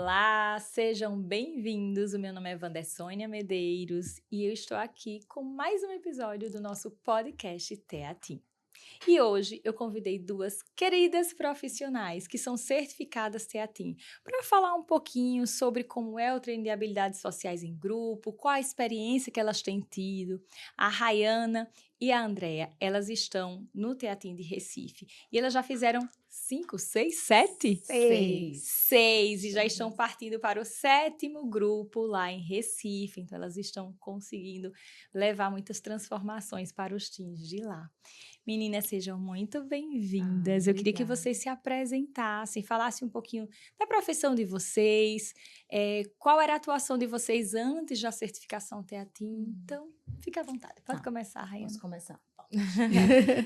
Olá, sejam bem-vindos. O meu nome é Wandersônia Medeiros e eu estou aqui com mais um episódio do nosso podcast Teatim. E hoje eu convidei duas queridas profissionais que são certificadas Teatim para falar um pouquinho sobre como é o treino de habilidades sociais em grupo, qual a experiência que elas têm tido. A Rayana e a Andrea, elas estão no Teatim de Recife e elas já fizeram 5, 6, 7? 6 e já estão partindo para o 7º grupo lá em Recife, então elas estão conseguindo levar muitas transformações para os teens de lá. Meninas, sejam muito bem-vindas. Eu queria que vocês se apresentassem, falassem um pouquinho da profissão de vocês, qual era a atuação de vocês antes da certificação Teatim. Então, fique à vontade. Pode começar, Rayana. Posso começar?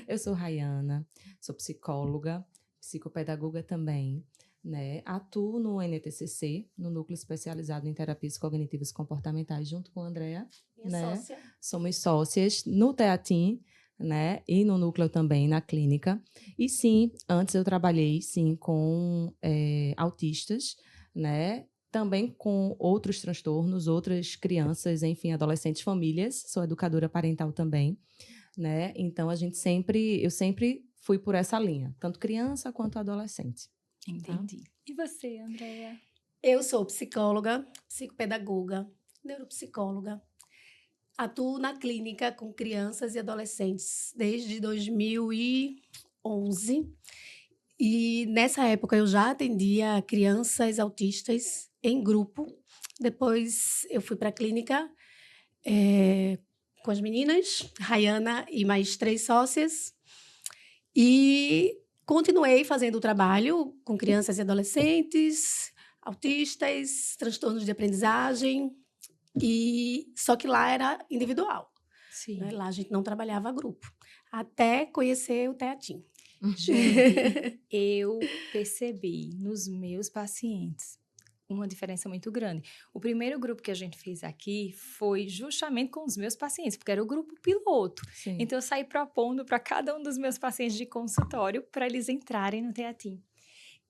Eu sou Rayana, sou psicóloga, psicopedagoga também, né? Atuo no NTCC, no Núcleo Especializado em Terapias Cognitivas Comportamentais, junto com a Andrea. Minha sócia. Somos sócias no Teatim, né? E no núcleo também, na clínica. E sim, antes eu trabalhei, sim, com autistas, né? Também com outros transtornos, outras crianças, enfim, adolescentes, famílias. Sou educadora parental também, né? Então, eu sempre fui por essa linha, tanto criança quanto adolescente. Entendi. Tá? E você, Andrea? Eu sou psicóloga, psicopedagoga, neuropsicóloga. Atuo na clínica com crianças e adolescentes desde 2011. E nessa época eu já atendia crianças autistas em grupo. Depois eu fui para a clínica com as meninas, Rayana e mais 3 sócias. E continuei fazendo o trabalho com crianças e adolescentes, autistas, transtornos de aprendizagem. Só que lá era individual. Sim. Né? Lá a gente não trabalhava grupo. Até conhecer o Teatim. Gente, eu percebi nos meus pacientes uma diferença muito grande. O primeiro grupo que a gente fez aqui foi justamente com os meus pacientes, porque era o grupo piloto. Sim. Então, eu saí propondo para cada um dos meus pacientes de consultório para eles entrarem no Teatim.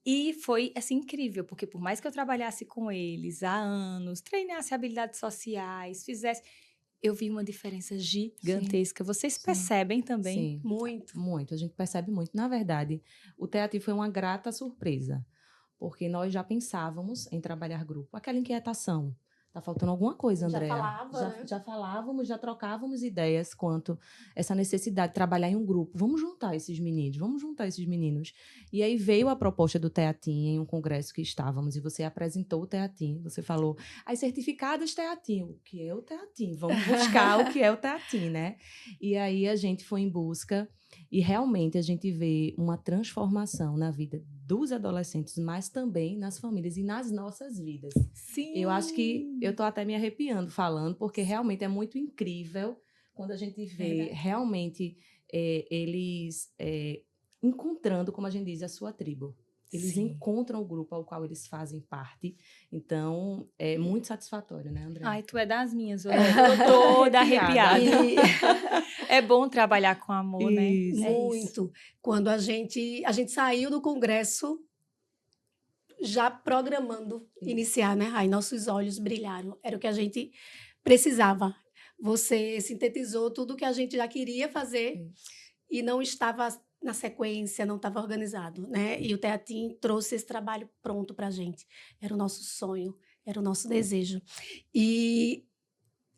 E foi, assim, incrível, porque por mais que eu trabalhasse com eles há anos, treinasse habilidades sociais, eu vi uma diferença gigantesca. Sim. Vocês percebem também? Sim. Muito. Muito, a gente percebe muito. Na verdade, o Teatim foi uma grata surpresa, porque nós já pensávamos em trabalhar grupo. Aquela inquietação. Tá faltando alguma coisa, Andréa? Já falávamos, já trocávamos ideias quanto essa necessidade de trabalhar em um grupo. Vamos juntar esses meninos. E aí veio a proposta do Teatim em um congresso que estávamos, e você apresentou o Teatim. Você falou, as certificadas Teatim. O que é o Teatim? Vamos buscar o que é o Teatim, né? E aí a gente foi em busca, e realmente a gente vê uma transformação na vida dos adolescentes, mas também nas famílias e nas nossas vidas. Sim. Eu acho que eu estou até me arrepiando falando, porque realmente é muito incrível quando a gente vê realmente eles encontrando, como a gente diz, a sua tribo. Eles encontram o grupo ao qual eles fazem parte. Então, é muito satisfatório, né, André? Ai, tu é das minhas, olha. Eu tô toda arrepiada. É bom trabalhar com amor, né? Muito. Quando a gente saiu do congresso já programando iniciar, né? Aí nossos olhos brilharam. Era o que a gente precisava. Você sintetizou tudo que a gente já queria fazer e não estava na sequência, não estava organizado, né? E o Teatim trouxe esse trabalho pronto para a gente. Era o nosso sonho, era o nosso desejo. E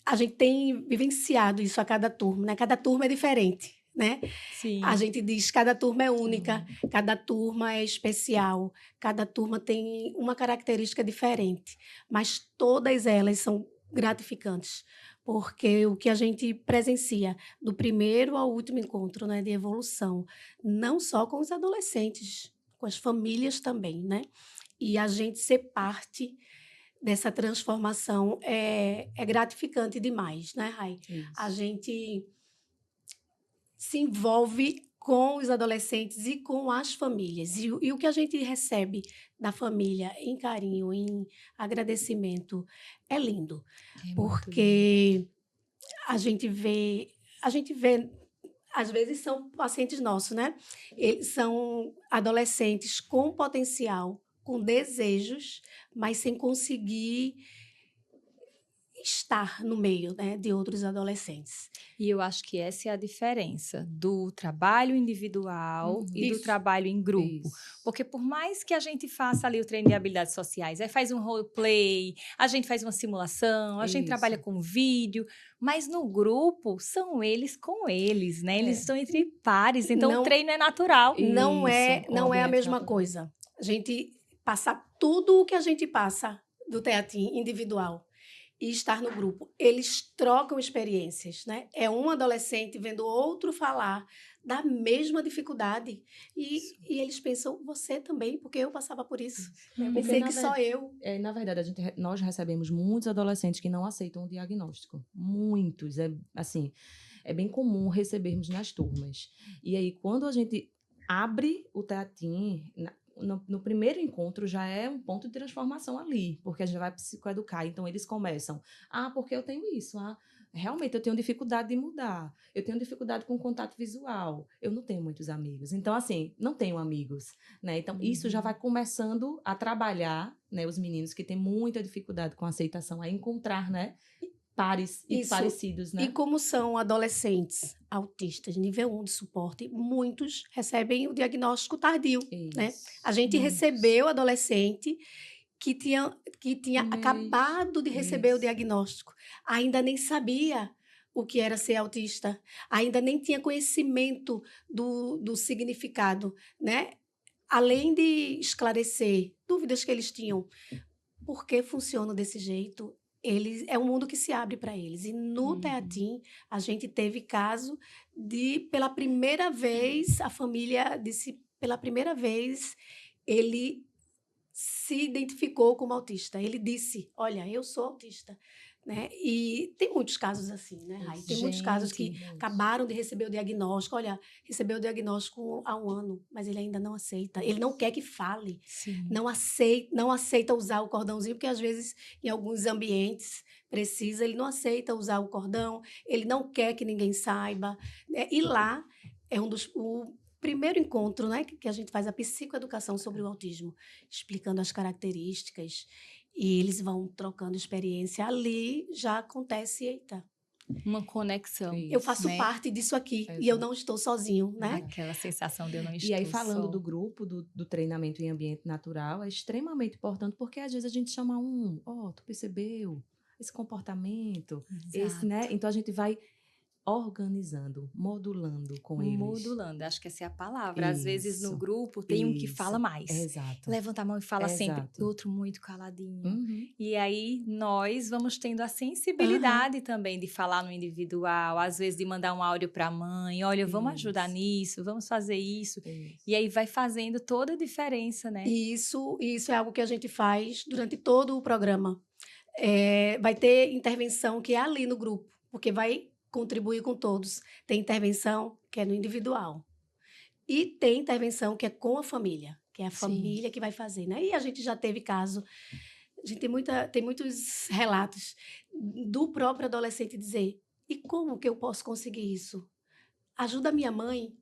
a gente tem vivenciado isso a cada turma, né? Cada turma é diferente, né? Sim. A gente diz que cada turma é única, cada turma é especial, cada turma tem uma característica diferente, mas todas elas são gratificantes, porque o que a gente presencia do primeiro ao último encontro, né, de evolução, não só com os adolescentes, com as famílias também, né? E a gente ser parte dessa transformação é gratificante demais, né, Rai? Isso. A gente se envolve com os adolescentes e com as famílias. E o que a gente recebe da família em carinho, em agradecimento, é lindo. Porque lindo. A gente vê, às vezes são pacientes nossos, né? Eles são adolescentes com potencial com desejos, mas sem conseguir estar no meio, né, de outros adolescentes. E eu acho que essa é a diferença do trabalho individual e do trabalho em grupo. Porque por mais que a gente faça ali o treino de habilidades sociais, aí faz um roleplay, a gente faz uma simulação, a gente trabalha com vídeo, mas no grupo são eles com eles, né? Eles estão entre pares, então o treino é natural. Não é a mesma coisa. A gente passar tudo o que a gente passa do teatrinho individual e estar no grupo. Eles trocam experiências, né? É um adolescente vendo outro falar da mesma dificuldade. E eles pensam, você também, porque eu passava por isso. Eu pensei que só eu. Na verdade, nós recebemos muitos adolescentes que não aceitam o diagnóstico. Muitos. É bem comum recebermos nas turmas. E aí, quando a gente abre o Teatim, no primeiro encontro já é um ponto de transformação ali, porque a gente vai psicoeducar. Então, eles começam, porque eu tenho isso, realmente eu tenho dificuldade de mudar, eu tenho dificuldade com contato visual, eu não tenho muitos amigos. Então, assim, não tenho amigos, né? Então, isso já vai começando a trabalhar, né? Os meninos que têm muita dificuldade com a aceitação, a encontrar, né? Pares e parecidos, né? E como são adolescentes autistas, nível 1 de suporte, muitos recebem o diagnóstico tardio, né? A gente recebeu adolescente que tinha acabado de receber o diagnóstico, ainda nem sabia o que era ser autista, ainda nem tinha conhecimento do significado, né? Além de esclarecer dúvidas que eles tinham, por que funciona desse jeito, é um mundo que se abre para eles. E no Teatim, a gente teve caso de, pela primeira vez, a família disse, pela primeira vez, ele se identificou como autista. Ele disse, olha, eu sou autista. Né? E tem muitos casos assim, né, Rai? Tem muitos casos que acabaram de receber o diagnóstico. Olha, recebeu o diagnóstico há 1 ano, mas ele ainda não aceita. Ele não quer que fale. Não aceita usar o cordãozinho, porque às vezes em alguns ambientes precisa, ele não aceita usar o cordão, ele não quer que ninguém saiba. Né? E lá é o primeiro encontro, né, que a gente faz a psicoeducação sobre o autismo, explicando as características. E eles vão trocando experiência ali, já acontece, eita. Uma conexão. Eu faço parte disso aqui e eu não estou sozinho, né? Aquela sensação de eu não estou. E aí, falando do grupo, do treinamento em ambiente natural, é extremamente importante, porque às vezes a gente chama tu percebeu esse comportamento, esse, né? Então a gente vai organizando, modulando com eles. Modulando, acho que essa é a palavra. Às vezes no grupo tem um que fala mais. Exato. Levanta a mão e fala sempre, o outro muito caladinho. E aí nós vamos tendo a sensibilidade também de falar no individual, às vezes de mandar um áudio para a mãe, olha, vamos ajudar nisso, vamos fazer isso. E aí vai fazendo toda a diferença, né? Isso é algo que a gente faz durante todo o programa. Vai ter intervenção que é ali no grupo, porque vai contribuir com todos. Tem intervenção que é no individual. E tem intervenção que é com a família, que é a família que vai fazer, né? E a gente já teve caso, a gente tem muitos relatos do próprio adolescente dizer, e como que eu posso conseguir isso? Ajuda a minha mãe.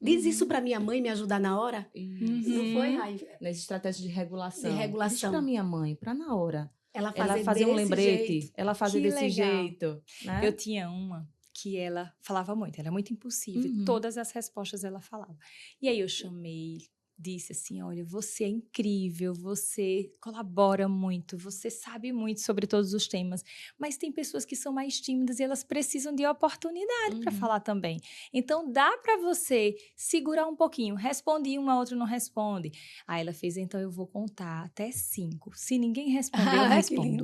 Diz isso para minha mãe me ajudar na hora. Não foi, Rai? Nas estratégias de regulação. Diz Diz para minha mãe, para na hora. Ela fazer um lembrete, jeito. ela fazer desse jeito. Né? Eu tinha uma que ela falava muito, ela era muito impulsiva, e todas as respostas ela falava. E aí eu chamei, disse assim, olha, você é incrível, você colabora muito, você sabe muito sobre todos os temas, mas tem pessoas que são mais tímidas e elas precisam de oportunidade para falar também. Então, dá para você segurar um pouquinho, responde uma, outra não responde. Aí ela fez, então eu vou contar até 5. Se ninguém responder, eu respondo.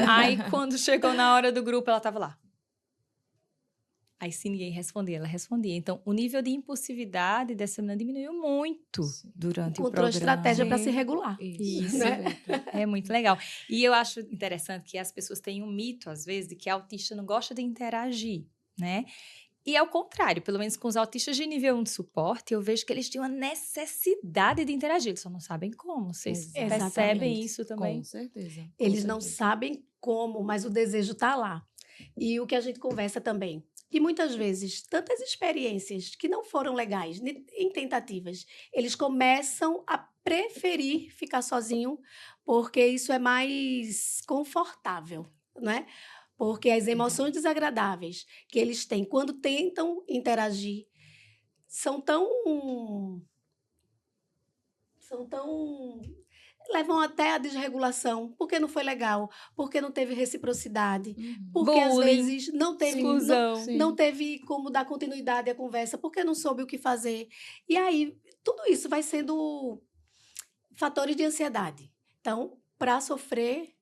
Aí, quando chegou na hora do grupo, ela estava lá. Aí, se ninguém respondia, ela respondia. Então, o nível de impulsividade dessa menina diminuiu muito durante o programa. Encontrou estratégia para se regular. Isso, né? É muito legal. E eu acho interessante que as pessoas têm um mito, às vezes, de que autista não gosta de interagir, né? E ao contrário, pelo menos com os autistas de nível 1 de suporte, eu vejo que eles têm uma necessidade de interagir, eles só não sabem como. Vocês percebem isso também? Com certeza. Eles não sabem como, mas o desejo está lá. E o que a gente conversa também. E muitas vezes, tantas experiências que não foram legais, em tentativas, eles começam a preferir ficar sozinho, porque isso é mais confortável, né? Porque as emoções desagradáveis que eles têm quando tentam interagir são tão levam até a desregulação, porque não foi legal, porque não teve reciprocidade, porque às Bullying, vezes não teve, exclusão. não teve como dar continuidade à conversa, porque não soube o que fazer. E aí, tudo isso vai sendo fatores de ansiedade. Então, para sofrer,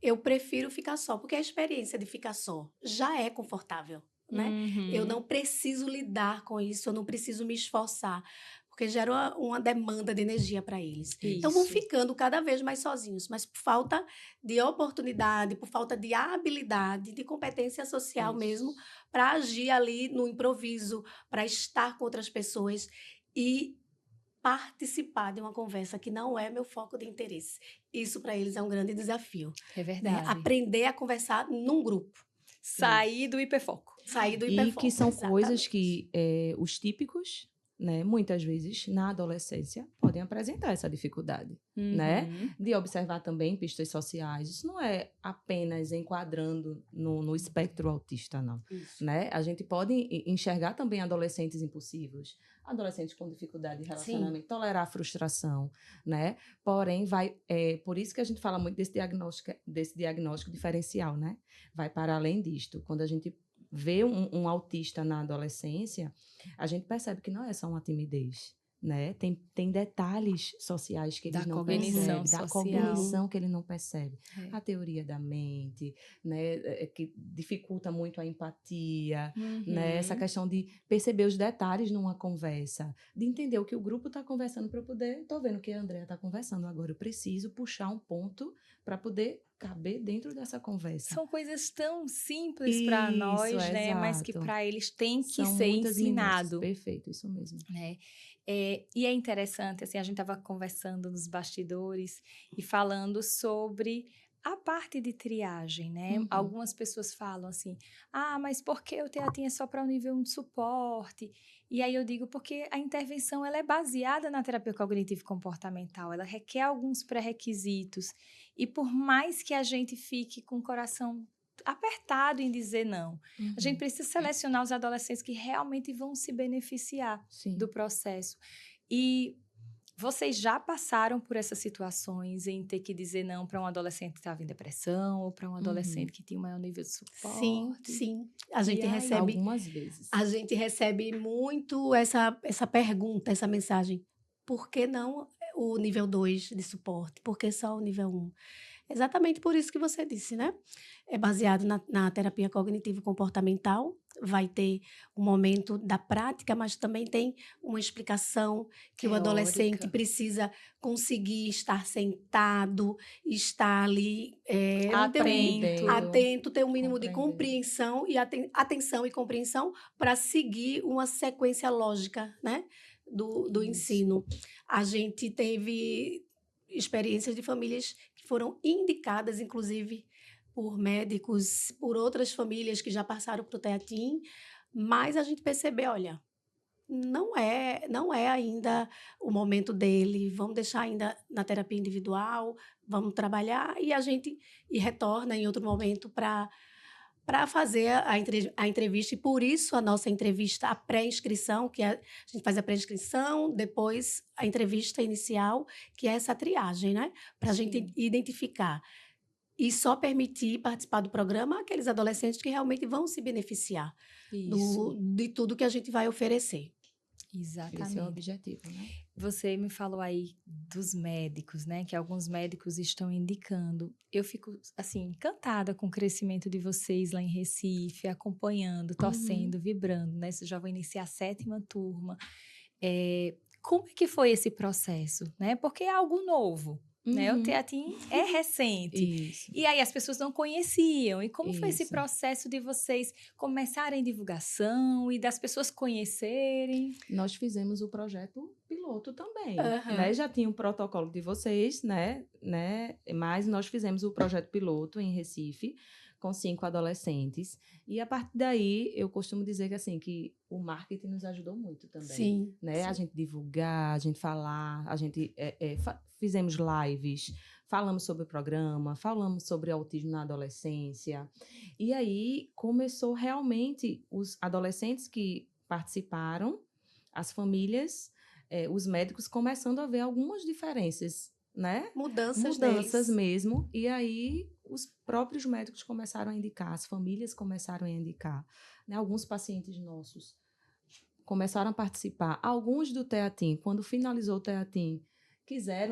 eu prefiro ficar só, porque a experiência de ficar só já é confortável, né? Eu não preciso lidar com isso, eu não preciso me esforçar, porque gera uma demanda de energia para eles. Isso. Então, vão ficando cada vez mais sozinhos, mas por falta de oportunidade, por falta de habilidade, de competência social mesmo, para agir ali no improviso, para estar com outras pessoas e participar de uma conversa que não é meu foco de interesse. Isso para eles é um grande desafio. É verdade. Né? Aprender a conversar num grupo. Sair do hiperfoco. Sair do hiperfoco. E que são coisas que os típicos, né, muitas vezes, na adolescência, podem apresentar essa dificuldade, né? De observar também pistas sociais. Isso não é apenas enquadrando no espectro autista, não. Né? A gente pode enxergar também adolescentes impulsivos, adolescentes com dificuldade de relacionamento, tolerar a frustração, né? Porém, por isso que a gente fala muito desse diagnóstico diferencial, né? Vai para além disto. Quando a gente vê um autista na adolescência, a gente percebe que não é só uma timidez, né? Tem detalhes sociais que eles não percebem, da cognição que ele não percebe. A teoria da mente, né? Que dificulta muito a empatia, né? Essa questão de perceber os detalhes numa conversa, de entender o que o grupo está conversando para eu poder... Estou vendo que a Andrea está conversando agora, eu preciso puxar um ponto para poder caber dentro dessa conversa. São coisas tão simples para nós, né? Exato. Mas que para eles tem que São ser muitas ensinado. Minutos. Perfeito, isso mesmo. E é interessante, assim, a gente estava conversando nos bastidores e falando sobre a parte de triagem, né? Algumas pessoas falam assim, mas por que o TEATIM é só para o nível 1 de suporte? E aí eu digo, porque a intervenção ela é baseada na terapia cognitivo-comportamental, ela requer alguns pré-requisitos. E por mais que a gente fique com o coração apertado em dizer não, a gente precisa selecionar os adolescentes que realmente vão se beneficiar do processo. E vocês já passaram por essas situações em ter que dizer não para um adolescente que estava em depressão ou para um adolescente que tinha um maior nível de suporte? Sim. A gente recebe... Algumas vezes. A gente recebe muito essa pergunta, essa mensagem. Por que não o nível 2 de suporte? Por que só o nível 1? Exatamente por isso que você disse, né? É baseado na terapia cognitivo-comportamental, vai ter um momento da prática, mas também tem uma explicação que o adolescente precisa conseguir estar sentado, estar ali atento, ter um mínimo de compreensão e atenção e compreensão para seguir uma sequência lógica, né? do ensino. A gente teve experiências de famílias que foram indicadas, inclusive, por médicos, por outras famílias que já passaram para o TEATIM, mas a gente percebeu, olha, não é ainda o momento dele, vamos deixar ainda na terapia individual, vamos trabalhar e a gente retorna em outro momento para fazer a entrevista, e por isso a nossa entrevista, a pré-inscrição, que a gente faz a pré-inscrição, depois a entrevista inicial, que é essa triagem, né? Para a gente identificar e só permitir participar do programa aqueles adolescentes que realmente vão se beneficiar de tudo que a gente vai oferecer. Exatamente. Esse é o objetivo, né? Você me falou aí dos médicos, né? Que alguns médicos estão indicando. Eu fico, assim, encantada com o crescimento de vocês lá em Recife, acompanhando, torcendo, vibrando, né? Vocês já vão iniciar a 7ª turma. Como é que foi esse processo, né? Porque é algo novo. Né? O TEATIM é recente. Isso. E aí as pessoas não conheciam. E como foi esse processo de vocês começarem a divulgação e das pessoas conhecerem? Nós fizemos o projeto piloto também. Né? Já tinha um protocolo de vocês, né? Mas nós fizemos o projeto piloto em Recife com 5 adolescentes. E a partir daí, eu costumo dizer que, assim, que o marketing nos ajudou muito também. Sim. Né? Sim. A gente divulgar, a gente falar, a gente fizemos lives, falamos sobre o programa, falamos sobre autismo na adolescência. E aí começou realmente os adolescentes que participaram, as famílias, os médicos começando a ver algumas diferenças, né? Mudanças Mudanças neles. mesmo. E aí os próprios médicos começaram a indicar, as famílias começaram a indicar. Né? Alguns pacientes nossos começaram a participar. Alguns do Teatim, quando finalizou o Teatim,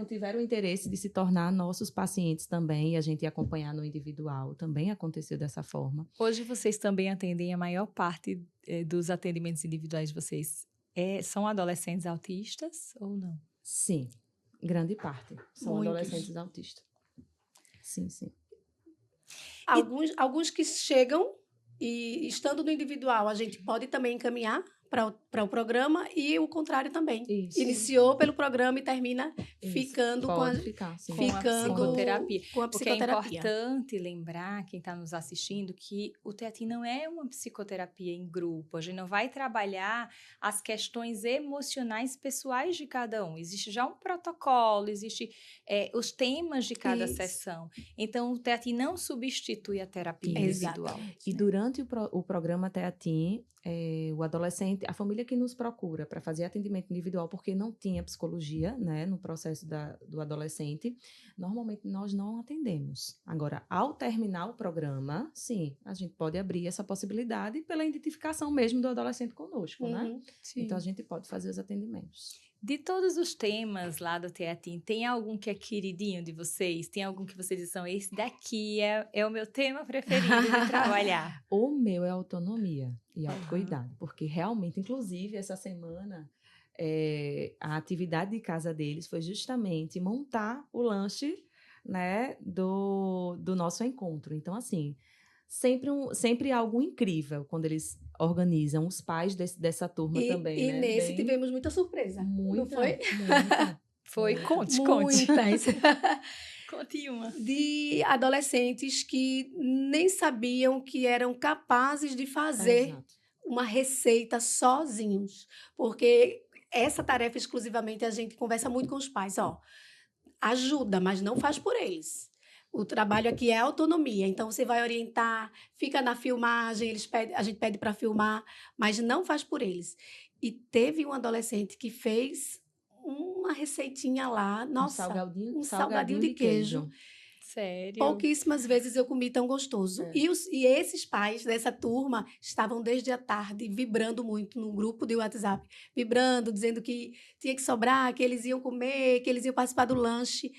tiveram interesse de se tornar nossos pacientes também, e a gente ia acompanhar no individual. Também aconteceu dessa forma. Hoje vocês também atendem a maior parte dos atendimentos individuais de vocês. São adolescentes autistas ou não? Sim, grande parte. São Muitos. adolescentes autistas. Sim, sim. Alguns que chegam e, estando no individual, a gente pode também encaminhar para o programa e o contrário também. Isso. Iniciou pelo programa e termina Isso. ficando Pode ficar, sim. Com a psicoterapia. Com a Porque é psicoterapia. importante lembrar, quem está nos assistindo, que o Teatim não é uma psicoterapia em grupo. A gente não vai trabalhar as questões emocionais pessoais de cada um. Existe já um protocolo, existe os temas de cada sessão. Então, o Teatim não substitui a terapia individual. E durante o programa Teatim, o adolescente, a família que nos procura para fazer atendimento individual, porque não tinha psicologia, né, no processo do adolescente, normalmente nós não atendemos. Agora, ao terminar o programa, sim, a gente pode abrir essa possibilidade pela identificação mesmo do adolescente conosco, né? Sim. Então, a gente pode fazer os atendimentos. De todos os temas lá do Teatim, tem algum que é queridinho de vocês? Tem algum que vocês dizem, esse daqui é o meu tema preferido de trabalhar? O meu é autonomia e autocuidado, porque realmente, inclusive, essa semana, a atividade de casa deles foi justamente montar o lanche, né, do nosso encontro. Então, assim, sempre algo incrível quando eles organizam, os pais dessa turma também, e né? nesse tivemos muita surpresa, não foi? Muita. Foi, conte. Muitas. Conte uma. De adolescentes que nem sabiam que eram capazes de fazer Exato. uma receita sozinhos. Porque essa tarefa exclusivamente a gente conversa muito com os pais, ajuda, mas não faz por eles. O trabalho aqui é autonomia, então você vai orientar, fica na filmagem, a gente pede para filmar, mas não faz por eles. E teve um adolescente que fez uma receitinha lá, nossa, um salgadinho de queijo. Sério? Pouquíssimas vezes eu comi tão gostoso. E esses pais dessa turma estavam desde a tarde vibrando muito no grupo de WhatsApp, vibrando, dizendo que tinha que sobrar, que eles iam comer, que eles iam participar do lanche.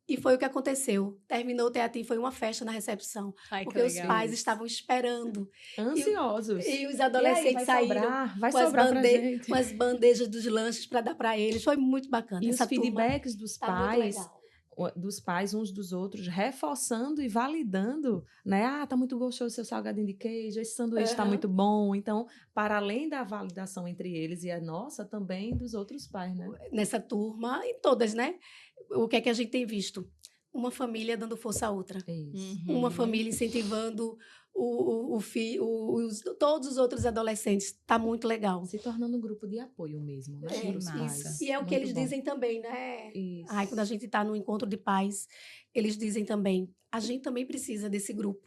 E foi o que aconteceu. Terminou o Teatim, foi uma festa na recepção. Ai, porque os pais estavam esperando. Ansiosos. E os adolescentes saíram com as bandejas dos lanches para dar para eles. Foi muito bacana. E essa os feedbacks dos pais uns dos outros, reforçando e validando, né? Tá muito gostoso o seu salgadinho de queijo, esse sanduíche tá muito bom. Então, para além da validação entre eles e a nossa, também dos outros pais, né? Nessa turma, e todas, né? O que é que a gente tem visto? Uma família dando força à outra. Uma família incentivando todos os outros adolescentes. Está muito legal. Se tornando um grupo de apoio mesmo, né? E é o que eles dizem também, né? Ai, quando a gente está no encontro de pais, eles dizem também, a gente também precisa desse grupo,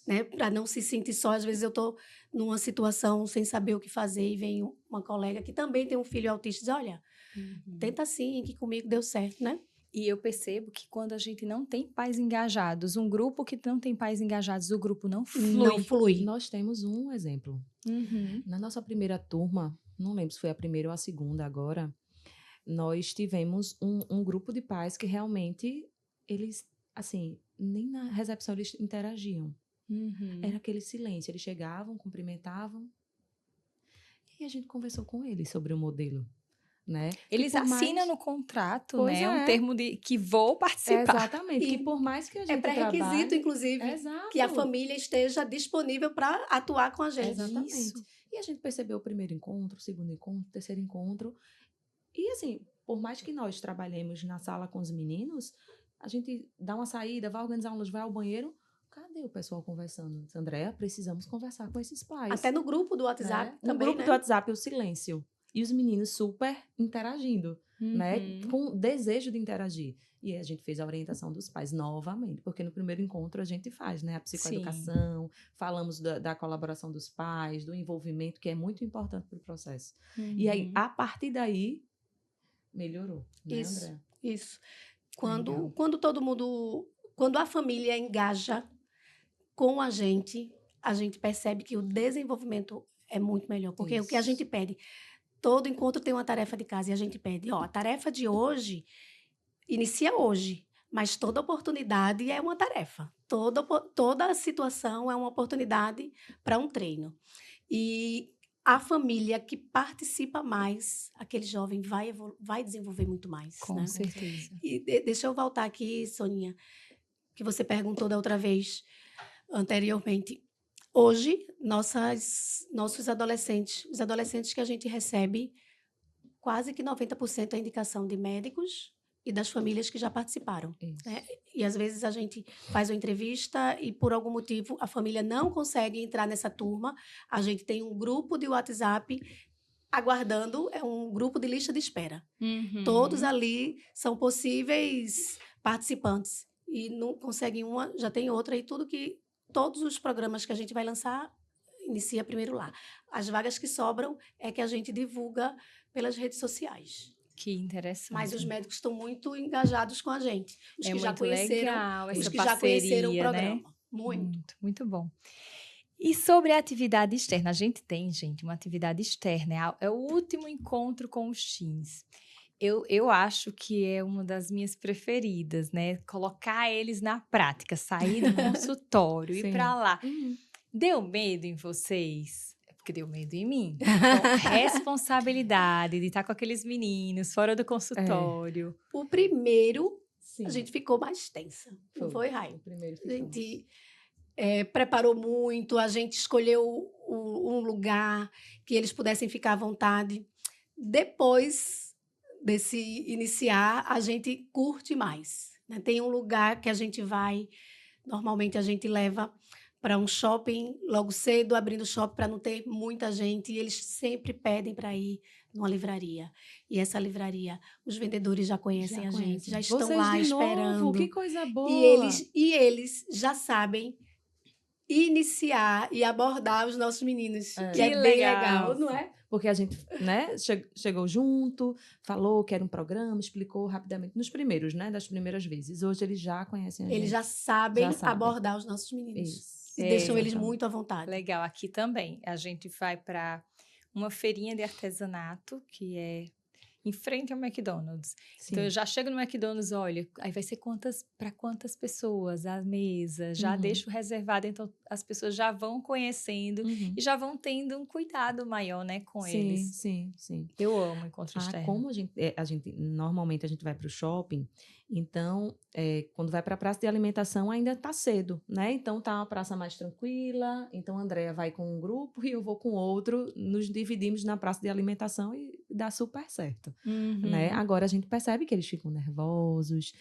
né? Para não se sentir só. Às vezes eu estou numa situação sem saber o que fazer e vem uma colega que também tem um filho autista e diz, olha, tenta assim, que comigo deu certo, né? E eu percebo que quando a gente não tem pais engajados, um grupo que não tem pais engajados, o grupo não flui. Não flui. Nós temos um exemplo. Na nossa primeira turma, não lembro se foi a primeira ou a segunda agora, nós tivemos um grupo de pais que realmente, eles, assim, nem na recepção eles interagiam. Era aquele silêncio. Eles chegavam, cumprimentavam, e a gente conversou com eles sobre o modelo. Né? Eles assinam no contrato, né? Um termo de que vou participar. Exatamente. Que por mais que a gente pré-requisito, inclusive, que a família esteja disponível para atuar com a gente. Exatamente. Isso. E a gente percebeu o primeiro encontro, o segundo encontro, o terceiro encontro. E assim, por mais que nós trabalhemos na sala com os meninos, a gente dá uma saída, vai organizar um lanche, vai ao banheiro, cadê o pessoal conversando? Andréa, precisamos conversar com esses pais. Até no grupo do WhatsApp também, no grupo do WhatsApp, o silêncio. E os meninos super interagindo, né? Com desejo de interagir. E a gente fez a orientação dos pais novamente, porque no primeiro encontro a gente faz, né? A psicoeducação, falamos da colaboração dos pais, do envolvimento, que é muito importante para o processo. E aí, a partir daí, melhorou, né, Andréa? Isso. Quando todo mundo... Quando a família engaja com a gente percebe que o desenvolvimento é muito melhor. Porque o que a gente pede... Todo encontro tem uma tarefa de casa e a gente pede, a tarefa de hoje inicia hoje, mas toda oportunidade é uma tarefa. Toda situação é uma oportunidade para um treino. E a família que participa mais, aquele jovem vai desenvolver muito mais. Com certeza. E deixa eu voltar aqui, Soninha, que você perguntou da outra vez, anteriormente. Hoje, nossos adolescentes, os adolescentes que a gente recebe, quase que 90% é indicação de médicos e das famílias que já participaram. Né? E às vezes a gente faz uma entrevista e por algum motivo a família não consegue entrar nessa turma. A gente tem um grupo de WhatsApp aguardando, é um grupo de lista de espera. Todos ali são possíveis participantes. E não conseguem uma, já tem outra e todos os programas que a gente vai lançar, inicia primeiro lá. As vagas que sobram é que a gente divulga pelas redes sociais. Que interessante. Mas os médicos estão muito engajados com a gente. Os que já conheceram, legal, os que já conheceram o programa. Né? Muito bom. E sobre a atividade externa, a gente tem, uma atividade externa. É o último encontro com os teens. Eu acho que é uma das minhas preferidas, né? Colocar eles na prática, sair do consultório, ir para lá. Deu medo em vocês? Porque deu medo em mim. Então, responsabilidade de estar com aqueles meninos fora do consultório. O primeiro, a gente ficou mais tensa. Não foi, Rai? O primeiro a gente preparou muito, a gente escolheu um lugar que eles pudessem ficar à vontade. Depois desse iniciar, a gente curte mais. Né? Tem um lugar que a gente vai, normalmente a gente leva para um shopping logo cedo, abrindo o shopping para não ter muita gente, e eles sempre pedem para ir numa livraria. E essa livraria, os vendedores já conhecem a gente, já estão lá esperando. Que coisa boa! E eles já sabem iniciar e abordar os nossos meninos, que é bem legal, não é? Porque a gente, né, chegou junto, falou que era um programa, explicou rapidamente, nos primeiros, né, das primeiras vezes. Hoje eles já conhecem a gente. Eles já sabem abordar os nossos meninos. Isso. E deixam eles muito à vontade. Legal, aqui também. A gente vai para uma feirinha de artesanato, que é em frente ao McDonald's. Sim. Então, eu já chego no McDonald's, olha, aí vai ser para quantas pessoas a mesa, já deixo reservado, então as pessoas já vão conhecendo e já vão tendo um cuidado maior, né, com eles. Sim. Eu amo encontro externo. Como normalmente a gente vai para o shopping, então, quando vai para a praça de alimentação ainda está cedo, né? Então, tá uma praça mais tranquila, então a Andréa vai com um grupo e eu vou com outro, nos dividimos na praça de alimentação e dá super certo. Né? Agora a gente percebe que eles ficam nervosos,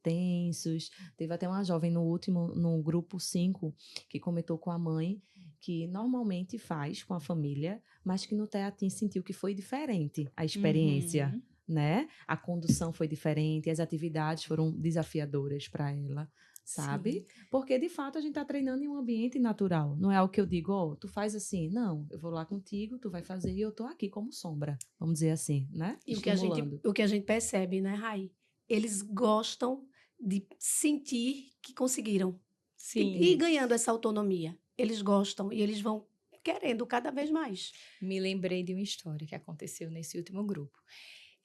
tensos. Teve até uma jovem no grupo 5 que comentou com a mãe que normalmente faz com a família, mas que no Teatim sentiu que foi diferente a experiência, né? A condução foi diferente, as atividades foram desafiadoras para ela, sabe? Sim. Porque, de fato, a gente está treinando em um ambiente natural. Não é algo que eu digo, tu faz assim. Não, eu vou lá contigo, tu vai fazer e eu tô aqui como sombra, vamos dizer assim, né? E o que a gente percebe, né, Rai? Eles gostam de sentir que conseguiram. Sim. E ganhando essa autonomia. Eles gostam e eles vão querendo cada vez mais. Me lembrei de uma história que aconteceu nesse último grupo.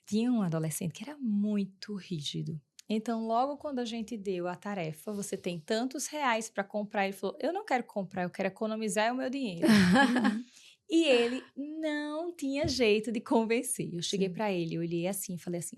Tinha um adolescente que era muito rígido. Então, logo quando a gente deu a tarefa, você tem tantos reais para comprar, ele falou, eu não quero comprar, eu quero economizar o meu dinheiro. E ele não tinha jeito de convencer. Eu cheguei para ele, eu olhei assim, falei assim,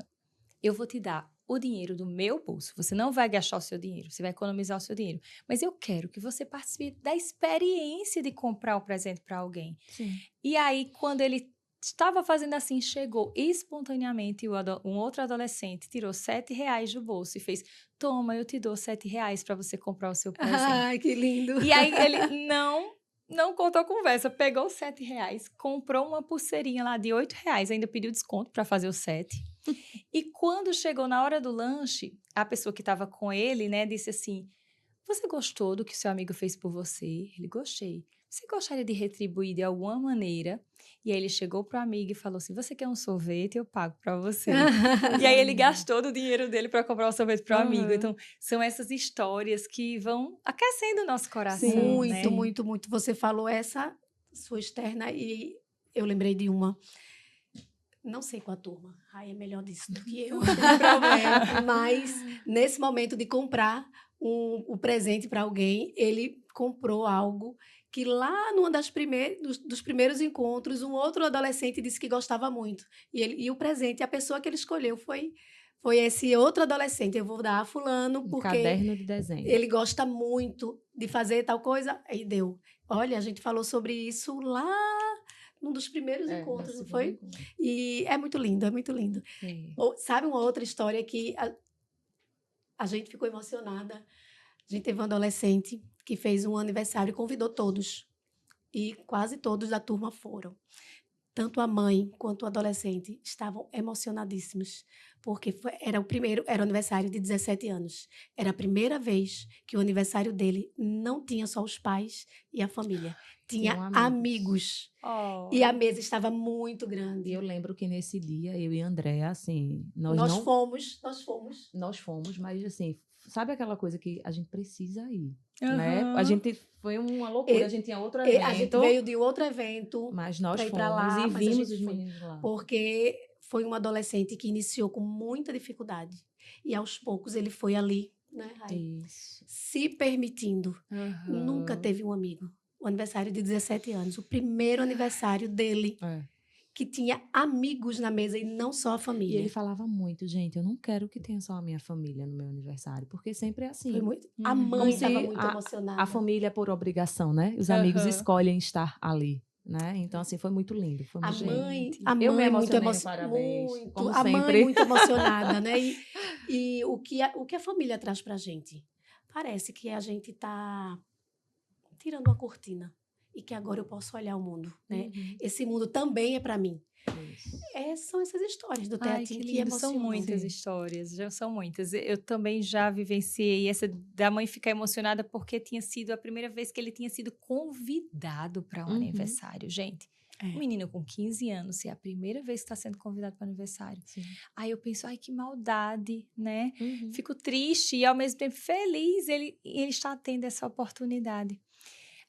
eu vou te dar o dinheiro do meu bolso, você não vai gastar o seu dinheiro, você vai economizar o seu dinheiro, mas eu quero que você participe da experiência de comprar um presente para alguém. Sim. E aí, quando ele estava fazendo assim, chegou espontaneamente um outro adolescente, tirou R$7 do bolso e fez, toma, eu te dou R$7 para você comprar o seu presente. Ai, que lindo. E aí ele não contou conversa, pegou os R$7, comprou uma pulseirinha lá de R$8, ainda pediu desconto para fazer o 7. E quando chegou na hora do lanche, a pessoa que estava com ele, né, disse assim, você gostou do que seu amigo fez por você? Ele, gostei. Você gostaria de retribuir de alguma maneira? E aí ele chegou pro amigo e falou assim, você quer um sorvete? Eu pago para você. E aí ele gastou do dinheiro dele para comprar um sorvete pro amigo. Então, são essas histórias que vão aquecendo o nosso coração, Muito, né? muito, muito. Você falou essa sua externa e eu lembrei de uma. Não sei qual a turma. Ai, é melhor disso do que eu. Não tem problema. Mas, nesse momento de comprar um presente para alguém, ele comprou algo que lá numa dos primeiros encontros, um outro adolescente disse que gostava muito. E o presente, a pessoa que ele escolheu foi esse outro adolescente. Eu vou dar a fulano porque caderno de desenho. Ele gosta muito de fazer tal coisa. Aí deu. Olha, a gente falou sobre isso lá num dos primeiros encontros, não foi? E é muito lindo, é muito lindo. Sabe uma outra história que a gente ficou emocionada? A gente teve um adolescente que fez um aniversário e convidou todos. E quase todos da turma foram. Tanto a mãe quanto o adolescente estavam emocionadíssimos, porque era o aniversário de 17 anos. Era a primeira vez que o aniversário dele não tinha só os pais e a família. Tinha amigos. E a mesa estava muito grande. E eu lembro que nesse dia, eu e a Andréa, assim... Nós fomos, mas assim, sabe aquela coisa que a gente precisa ir, né? A gente... Foi uma loucura, a gente tinha outro evento. A gente veio de outro evento. Mas nós fomos lá, e vimos os meninos lá. Porque foi um adolescente que iniciou com muita dificuldade. E aos poucos ele foi ali, né, Rai? Isso. Se permitindo. Nunca teve um amigo. O aniversário de 17 anos. O primeiro aniversário dele. Que tinha amigos na mesa e não só a família. E ele falava muito, gente, eu não quero que tenha só a minha família no meu aniversário, porque sempre é assim. A mãe estava muito emocionada. A família é por obrigação, né? Os amigos escolhem estar ali, né? Então, assim, foi muito lindo. Foi muito a eu mãe me muito emocionada, parabéns. Como a sempre. mãe muito emocionada, né? E o que a família traz pra gente? Parece que a gente está tirando uma cortina. E que agora eu posso olhar o mundo, né? Esse mundo também é para mim. São essas histórias do Teatim que emocionam. São muitas histórias, já são muitas. Eu também já vivenciei essa da mãe ficar emocionada porque tinha sido a primeira vez que ele tinha sido convidado para um aniversário. Gente, um menino com 15 anos, se é a primeira vez que está sendo convidado para o aniversário. Sim. Aí eu penso, ai, que maldade, né? Fico triste e ao mesmo tempo feliz ele está tendo essa oportunidade.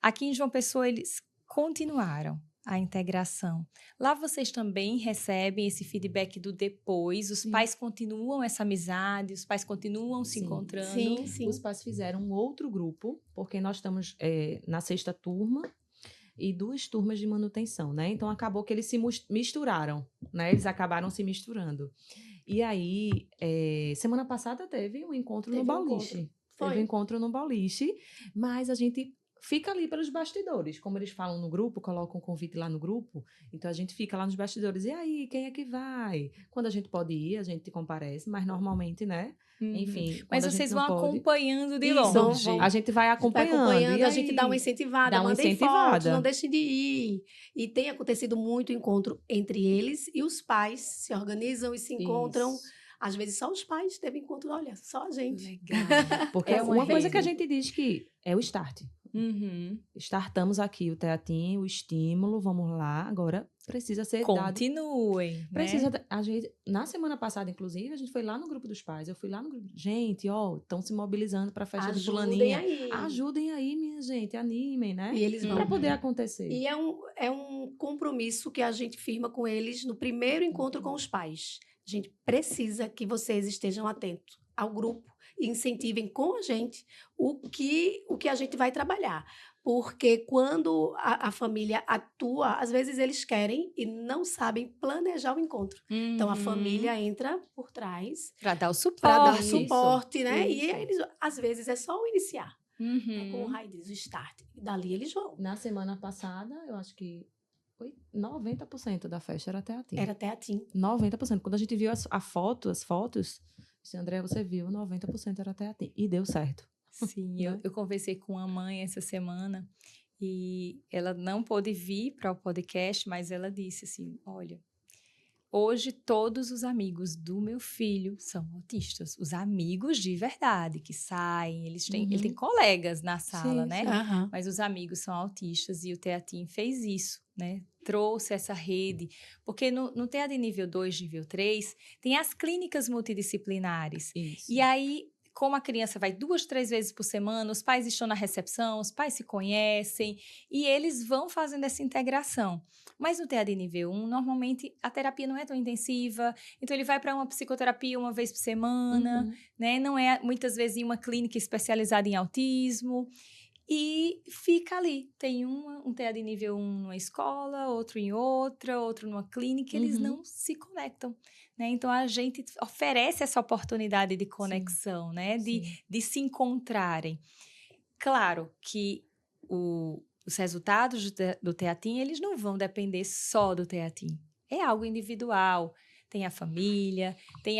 Aqui em João Pessoa, eles continuaram a integração. Lá vocês também recebem esse feedback do depois? Os pais continuam essa amizade? Os pais continuam se encontrando? Sim. Os pais fizeram um outro grupo, porque nós estamos na 6ª turma e 2 turmas de manutenção, né? Então, acabou que eles se misturaram, né? Eles acabaram se misturando. E aí, semana passada teve um encontro no Boliche. Teve um encontro no Boliche, mas a gente fica ali pelos bastidores. Como eles falam no grupo, colocam um convite lá no grupo, então a gente fica lá nos bastidores. E aí, quem é que vai? Quando a gente pode ir, a gente comparece, mas normalmente, né? Enfim. Mas vocês vão acompanhando de longe. A gente vai acompanhando. E a gente dá uma incentivada, mandem fotos, não deixem de ir. E tem acontecido muito encontro entre eles e os pais se organizam e se encontram. Às vezes só os pais teve encontro, olha, só a gente. Legal. Porque uma coisa que a gente diz que é o start. Startamos aqui o Teatim, o estímulo, vamos lá, agora precisa ser Continuem, precisa, a gente, na semana passada, inclusive, a gente foi lá no grupo dos pais, eu fui lá no grupo, gente, estão se mobilizando para a festa de fulaninha. Ajudem aí, minha gente, animem, né? E eles vão. Para poder acontecer. E é um compromisso que a gente firma com eles no primeiro encontro com os pais. A gente precisa que vocês estejam atentos ao grupo e incentivem com a gente o que a gente vai trabalhar. Porque quando a família atua, às vezes eles querem e não sabem planejar o encontro. Então, a família entra por trás. Para dar o suporte. Para dar suporte, né? Isso. E eles, às vezes, é só o iniciar. Como o Rai diz, o start. E dali eles vão. Na semana passada, eu acho que Foi 90% da festa era Teatim. Era Teatim. 90%. Quando a gente viu as fotos, disse, André, você viu, 90% era Teatim. E deu certo. Sim, eu conversei com a mãe essa semana e ela não pôde vir para o podcast, mas ela disse assim, olha, hoje todos os amigos do meu filho são autistas. Os amigos de verdade, que saem, ele tem colegas na sala, Sim, né? Aham. Mas os amigos são autistas e o Teatim fez isso, né? Trouxe essa rede. Porque no TEA nível 2, nível 3, tem as clínicas multidisciplinares. Isso. E aí, como a criança vai 2, 3 vezes por semana, os pais estão na recepção, os pais se conhecem e eles vão fazendo essa integração. Mas no TEA de nível 1, normalmente a terapia não é tão intensiva, então ele vai para uma psicoterapia uma vez por semana, né? Não é muitas vezes em uma clínica especializada em autismo. E fica ali. Tem um TEA de nível 1 numa escola, outro em outra, outro numa clínica, eles não se conectam, né? Então, a gente oferece essa oportunidade de conexão, né? De se encontrarem. Claro que os resultados do Teatim, eles não vão depender só do Teatim. É algo individual. Tem a família, tem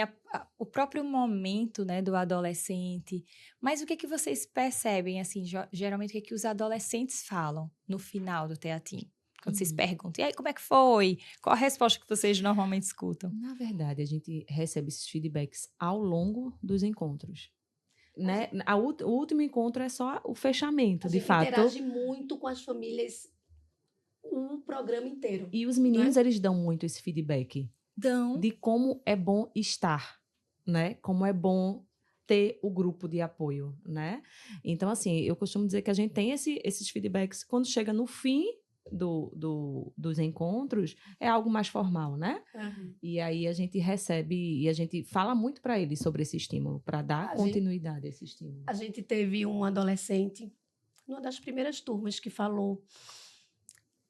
o próprio momento, né, do adolescente. Mas o que vocês percebem, assim, geralmente o que os adolescentes falam no final do Teatim? Quando vocês perguntam, e aí, como é que foi? Qual a resposta que vocês normalmente escutam? Na verdade, a gente recebe esses feedbacks ao longo dos encontros. Né? O último encontro é só o fechamento, de fato. A gente interage muito com as famílias o programa inteiro. E os meninos, eles dão muito esse feedback. Dão. De como é bom estar, né? Como é bom ter o grupo de apoio, né? Então, assim, eu costumo dizer que a gente tem esses feedbacks quando chega no fim dos encontros, é algo mais formal, né? E aí a gente recebe e a gente fala muito para eles sobre esse estímulo, para dar continuidade a esse estímulo. A gente teve um adolescente, numa das primeiras turmas, que falou,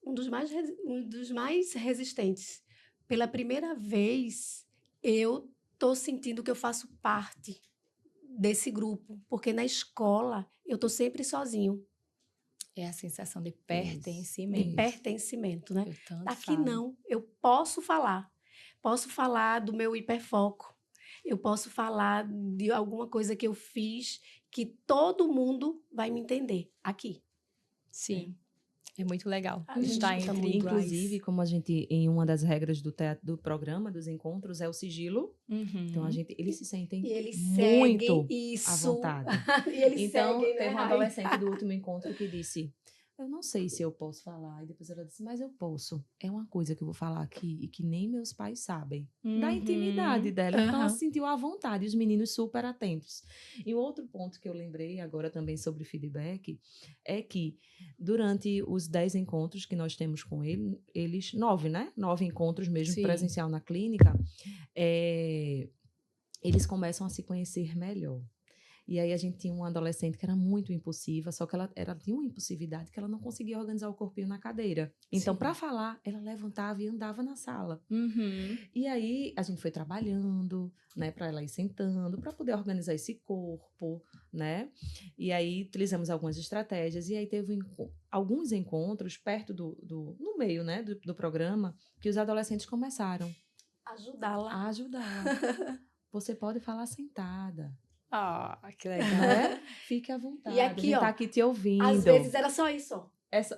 um dos mais resistentes. Pela primeira vez, eu tô sentindo que eu faço parte desse grupo, porque na escola eu tô sempre sozinho. É a sensação de pertencimento. De pertencimento, né? Eu tanto Aqui falo. não, eu posso falar do meu hiperfoco, eu posso falar de alguma coisa que eu fiz que todo mundo vai me entender aqui. Sim. É muito legal A estar gente entre iguais. Inclusive, como a gente, em uma das regras do programa, dos encontros, é o sigilo. Então, eles se sentem muito à vontade. E eles então, seguem, teve né? um adolescente do último encontro que disse, eu não sei se eu posso falar. E depois ela disse, mas eu posso. É uma coisa que eu vou falar aqui e que nem meus pais sabem. Da intimidade dela. Então, ela se sentiu à vontade. Os meninos super atentos. E o outro ponto que eu lembrei agora também sobre feedback é que durante os 10 encontros que nós temos com eles, 9, né? 9 encontros mesmo presencial na clínica, eles começam a se conhecer melhor. E aí a gente tinha uma adolescente que era muito impulsiva, só que ela tinha uma impulsividade que ela não conseguia organizar o corpinho na cadeira. Então, para falar, ela levantava e andava na sala. E aí a gente foi trabalhando, né, para ela ir sentando, para poder organizar esse corpo, né? E aí utilizamos algumas estratégias. E aí teve alguns encontros perto no meio, né, do programa, que os adolescentes começaram a ajudá-la. Você pode falar sentada. Que legal. Né? Fique à vontade. E aqui, a gente tá aqui te ouvindo. Às vezes era só isso.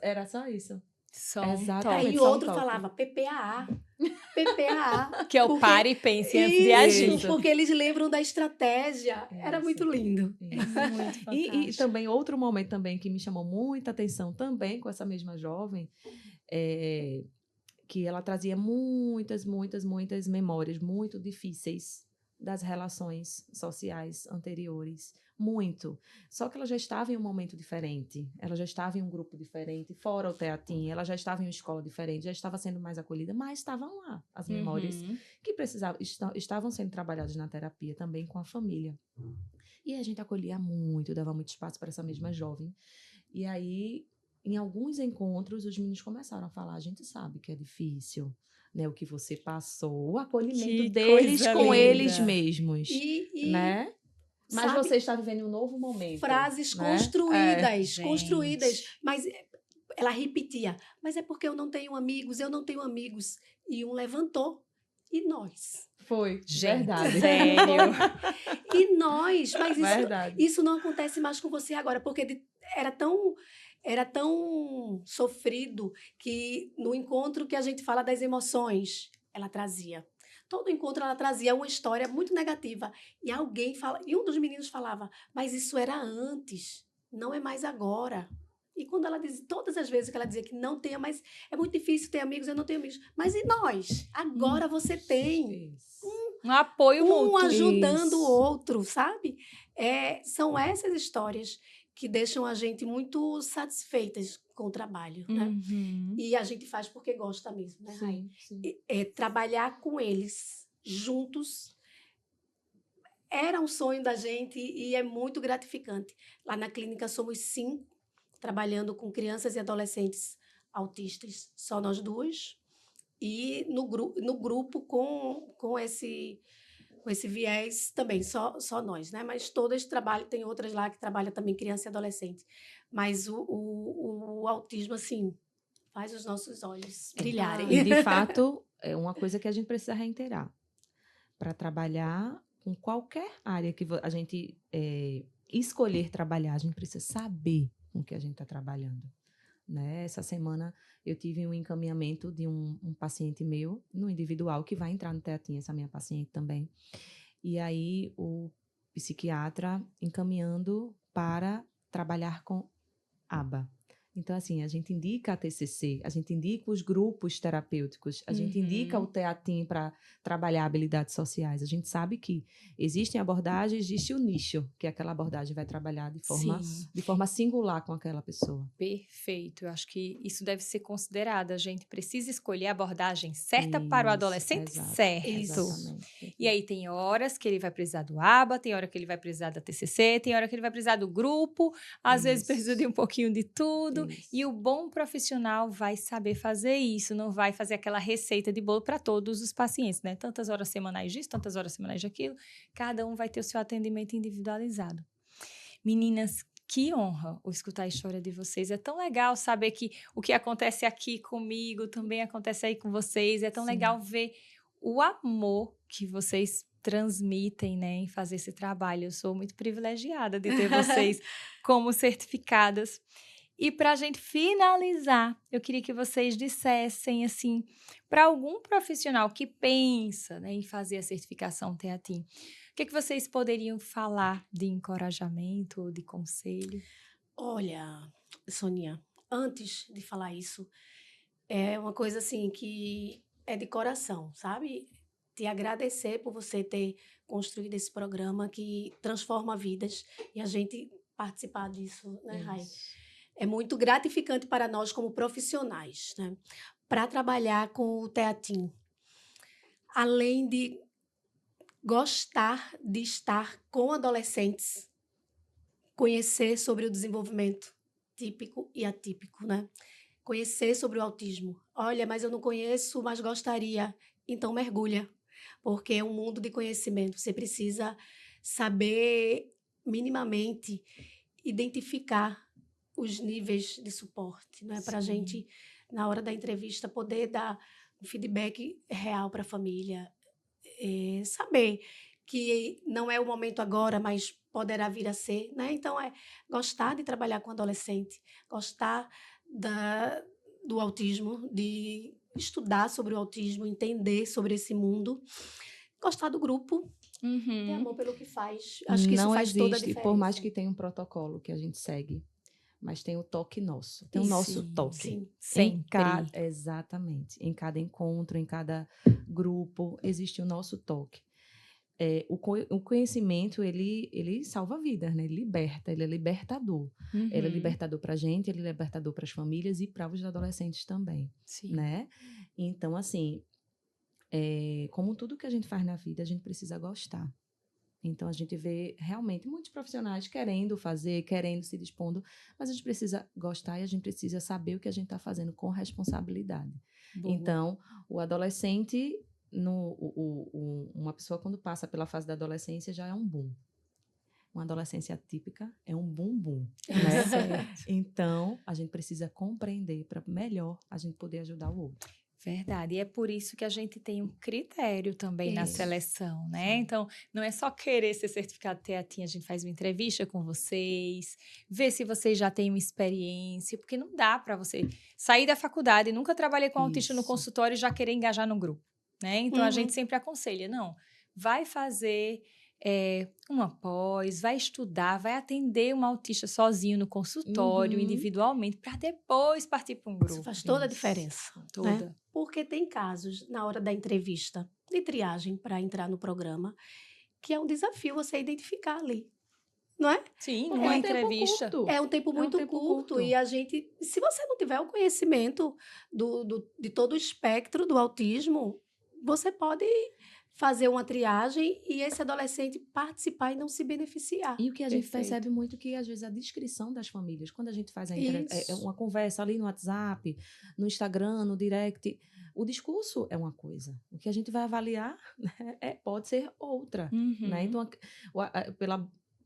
Era só isso. Exatamente. Aí o outro falava PPAA. Que é o pare e pense antes de agir. Porque eles lembram da estratégia. Era muito lindo. É muito fantástico. E também outro momento também que me chamou muita atenção também com essa mesma jovem, que ela trazia muitas memórias muito difíceis das relações sociais anteriores. Muito. Só que ela já estava em um momento diferente. Ela já estava em um grupo diferente, fora o Teatim. Ela já estava em uma escola diferente, já estava sendo mais acolhida, mas estavam lá as memórias que estavam sendo trabalhadas na terapia também com a família. E a gente acolhia muito, dava muito espaço para essa mesma jovem. E aí, em alguns encontros, os meninos começaram a falar, a gente sabe que é difícil, né, o que você passou, o acolhimento deles com eles mesmos, né? Mas você está vivendo um novo momento. Frases construídas, mas ela repetia, mas é porque eu não tenho amigos, eu não tenho amigos. E um levantou, e nós? Foi, Gente, verdade. sério. E nós? Mas Verdade. isso não acontece mais com você agora, porque era tão sofrido que no encontro que a gente fala das emoções, ela trazia. Todo encontro ela trazia uma história muito negativa. E alguém fala, e um dos meninos falava, mas isso era antes, não é mais agora. E quando ela diz, todas as vezes que ela dizia que não tenha mais, é muito difícil ter amigos, eu não tenho amigos. Mas e nós? Agora você tem. Isso. Um apoio Um mútuo. ajudando o Isso. outro, sabe? São essas histórias que deixam a gente muito satisfeitas com o trabalho, né? Uhum. E a gente faz porque gosta mesmo, né, Rai? Sim, sim. Trabalhar com eles juntos era um sonho da gente e é muito gratificante. Lá na clínica somos 5, trabalhando com crianças e adolescentes autistas, só nós duas. E no grupo com esse viés também, só nós, né? Mas todas trabalham, tem outras lá que trabalham também criança e adolescente. Mas o autismo, assim, faz os nossos olhos brilharem. E, de fato, é uma coisa que a gente precisa reiterar. Para trabalhar com qualquer área que a gente escolher trabalhar, a gente precisa saber com o que a gente está trabalhando. Né? Essa semana eu tive um encaminhamento de um paciente meu, no individual, que vai entrar no Teatim, essa minha paciente também. E aí o psiquiatra encaminhando para trabalhar com ABA. Então, assim, a gente indica a TCC, a gente indica os grupos terapêuticos, a gente indica o Teatim para trabalhar habilidades sociais. A gente sabe que existem abordagens, existe o nicho, que aquela abordagem vai trabalhar de forma singular com aquela pessoa. Perfeito. Eu acho que isso deve ser considerado. A gente precisa escolher a abordagem certa para o adolescente certo. Exatamente. E aí tem horas que ele vai precisar do ABA, tem hora que ele vai precisar da TCC, tem hora que ele vai precisar do grupo, às vezes precisa de um pouquinho de tudo. E o bom profissional vai saber fazer isso, não vai fazer aquela receita de bolo para todos os pacientes, né? Tantas horas semanais disso, tantas horas semanais daquilo. Cada um vai ter o seu atendimento individualizado. Meninas, que honra escutar a história de vocês. É tão legal saber que o que acontece aqui comigo também acontece aí com vocês. É tão legal ver o amor que vocês transmitem, né, em fazer esse trabalho. Eu sou muito privilegiada de ter vocês como certificadas. E para a gente finalizar, eu queria que vocês dissessem, assim, para algum profissional que pensa, né, em fazer a certificação Teatim, o que vocês poderiam falar de encorajamento ou de conselho? Olha, Sonia, antes de falar isso, é uma coisa assim que é de coração, sabe? Te agradecer por você ter construído esse programa que transforma vidas e a gente participar disso, né, Rai? É muito gratificante para nós como profissionais, né? Para trabalhar com o Teatim, além de gostar de estar com adolescentes, conhecer sobre o desenvolvimento típico e atípico, né? Conhecer sobre o autismo. Olha, mas eu não conheço, mas gostaria. Então mergulha, porque é um mundo de conhecimento. Você precisa saber minimamente identificar os níveis de suporte, né? Para a gente, na hora da entrevista, poder dar um feedback real para a família. Saber que não é o momento agora, mas poderá vir a ser, né? Então, gostar de trabalhar com adolescente, gostar do autismo, de estudar sobre o autismo, entender sobre esse mundo, gostar do grupo, ter amor pelo que faz. Acho que isso faz toda a diferença. Por mais que tenha um protocolo que a gente segue, mas tem o toque nosso, tem o nosso toque. Sim, sempre. Exatamente. Em cada encontro, em cada grupo, existe o nosso toque. O conhecimento, ele salva vidas, né? Ele liberta, ele é libertador. Ele é libertador para a gente, ele é libertador para as famílias e para os adolescentes também. Né? Então, assim, como tudo que a gente faz na vida, a gente precisa gostar. Então, a gente vê realmente muitos profissionais querendo fazer, querendo se dispondo, mas a gente precisa gostar e a gente precisa saber o que a gente está fazendo com responsabilidade. Boa. Então, o adolescente, uma pessoa quando passa pela fase da adolescência já é um boom. uma adolescência atípica é um bumbum, né? Então, a gente precisa compreender para melhor a gente poder ajudar o outro. Verdade, e é por isso que a gente tem um critério também na seleção, né? Sim. Então, não é só querer ser certificado TEATIM, a gente faz uma entrevista com vocês, ver se vocês já têm uma experiência, porque não dá para você sair da faculdade, nunca trabalhei com autista no consultório e já querer engajar no grupo, né? Então, a gente sempre aconselha, não, vai fazer uma pós, vai estudar, vai atender um autista sozinho no consultório, individualmente, para depois partir para um grupo. Isso faz toda a diferença. Toda. Né? Porque tem casos, na hora da entrevista de triagem para entrar no programa, que é um desafio você identificar ali. Não é? Sim, uma entrevista. É um tempo muito curto. E a gente, se você não tiver o conhecimento de todo o espectro do autismo, você pode fazer uma triagem e esse adolescente participar e não se beneficiar. E o que a gente percebe muito que, às vezes, a descrição das famílias, quando a gente faz uma conversa ali no WhatsApp, no Instagram, no direct, o discurso é uma coisa. O que a gente vai avaliar, né, pode ser outra. Né? Então,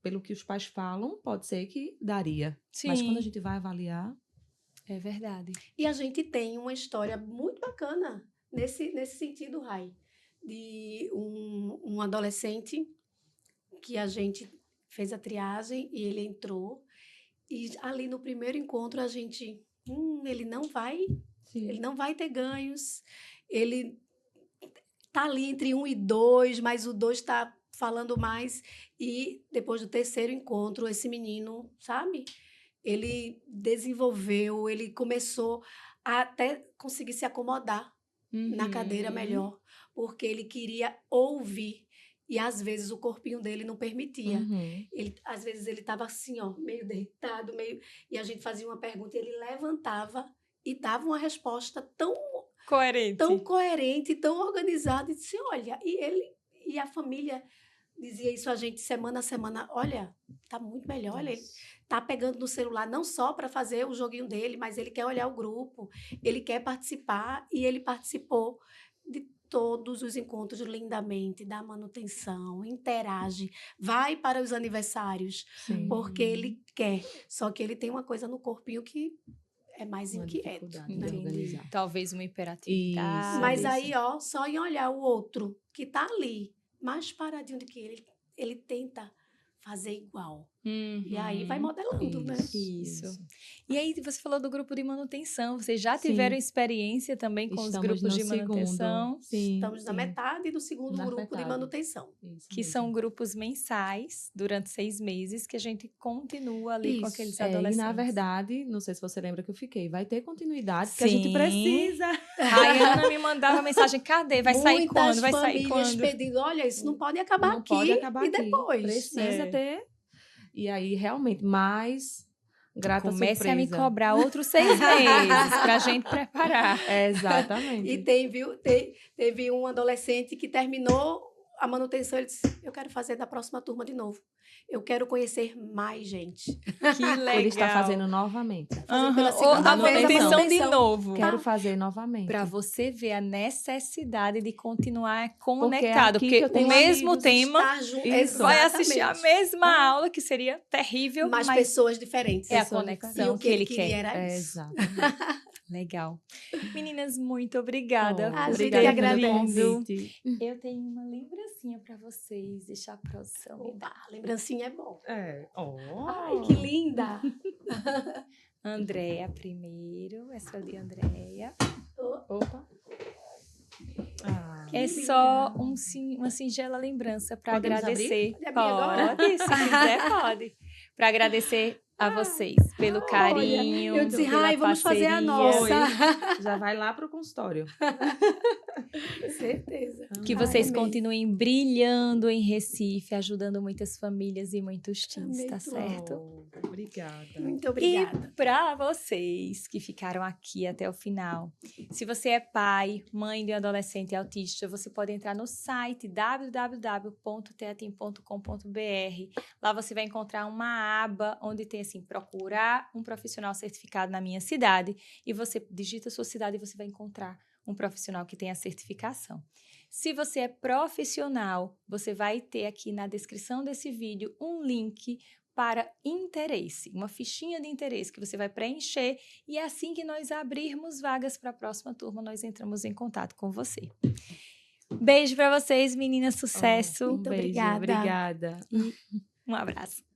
pelo que os pais falam, pode ser que daria. Sim. Mas quando a gente vai avaliar... É verdade. E a gente tem uma história muito bacana nesse sentido, Rai, de um adolescente que a gente fez a triagem e ele entrou. E ali no primeiro encontro a gente... ele não vai ter ganhos. Ele tá ali entre 1 e 2, mas o 2 está falando mais. E depois do terceiro encontro, esse menino, sabe? Ele desenvolveu, ele começou a até conseguir se acomodar na cadeira melhor, porque ele queria ouvir. E às vezes o corpinho dele não permitia. Às vezes ele estava assim, ó, meio deitado, e a gente fazia uma pergunta e ele levantava e dava uma resposta tão coerente, tão organizada. E disse, olha, e a família dizia isso a gente semana a semana, olha, tá muito melhor, olha, ele tá pegando no celular não só para fazer o joguinho dele, mas ele quer olhar o grupo, ele quer participar, e ele participou de todos os encontros lindamente, da manutenção, interage, vai para os aniversários, porque ele quer, só que ele tem uma coisa no corpinho que é mais inquieto. Né? Talvez uma hiperatividade. Mas aí, ó, só em olhar o outro que tá ali, mais paradinho do que ele tenta fazer igual. E aí vai modelando, né? Isso. E aí você falou do grupo de manutenção. Vocês já tiveram experiência também com os grupos de manutenção? Estamos na metade do segundo grupo de manutenção. Que são grupos mensais, durante 6 meses, que a gente continua ali com aqueles adolescentes. E na verdade, não sei se você lembra que eu fiquei, vai ter continuidade, porque a gente precisa. A Ana me mandava mensagem, cadê? Vai sair quando? Vai sair quando? Muitas famílias pedindo, olha, isso não pode acabar aqui. Pode acabar e depois. Precisa ter. E aí, realmente, mais grata Comece surpresa. a me cobrar outros 6 meses para a gente preparar. Exatamente. E teve um adolescente que terminou a manutenção, ele disse, eu quero fazer da próxima turma de novo. Eu quero conhecer mais gente. Que legal. Ele está fazendo novamente. A manutenção de novo. Quero fazer novamente. Para você ver a necessidade de continuar conectado. Porque o mesmo tema vai assistir a mesma aula, que seria terrível. Mas pessoas diferentes. É a conexão que ele quer. Era isso. Exatamente. Legal. Meninas, muito obrigada por terem vindo. Eu tenho uma lembrancinha para vocês. Deixar a produção. Opa, lembrancinha é bom. Ai, que linda. Andréia primeiro. Essa é de Andréia. Opa. É só uma singela lembrança para agradecer. Pode, se quiser, pode. Para agradecer a vocês pelo carinho. Eu disse, vamos fazer a nossa. Já vai lá pro consultório. Certeza. Que vocês continuem brilhando em Recife, ajudando muitas famílias e muitos teens, tá certo? Obrigada. Muito obrigada. E para vocês que ficaram aqui até o final, se você é pai, mãe de um adolescente autista, você pode entrar no site www.teatim.com.br. Lá você vai encontrar uma aba onde tem assim, procurar um profissional certificado na minha cidade, e você digita a sua cidade e você vai encontrar um profissional que tem a certificação. Se você é profissional, você vai ter aqui na descrição desse vídeo um link para interesse, uma fichinha de interesse que você vai preencher e assim que nós abrirmos vagas para a próxima turma, nós entramos em contato com você. Beijo para vocês, meninas, sucesso. Muito beijo, obrigada. E um abraço.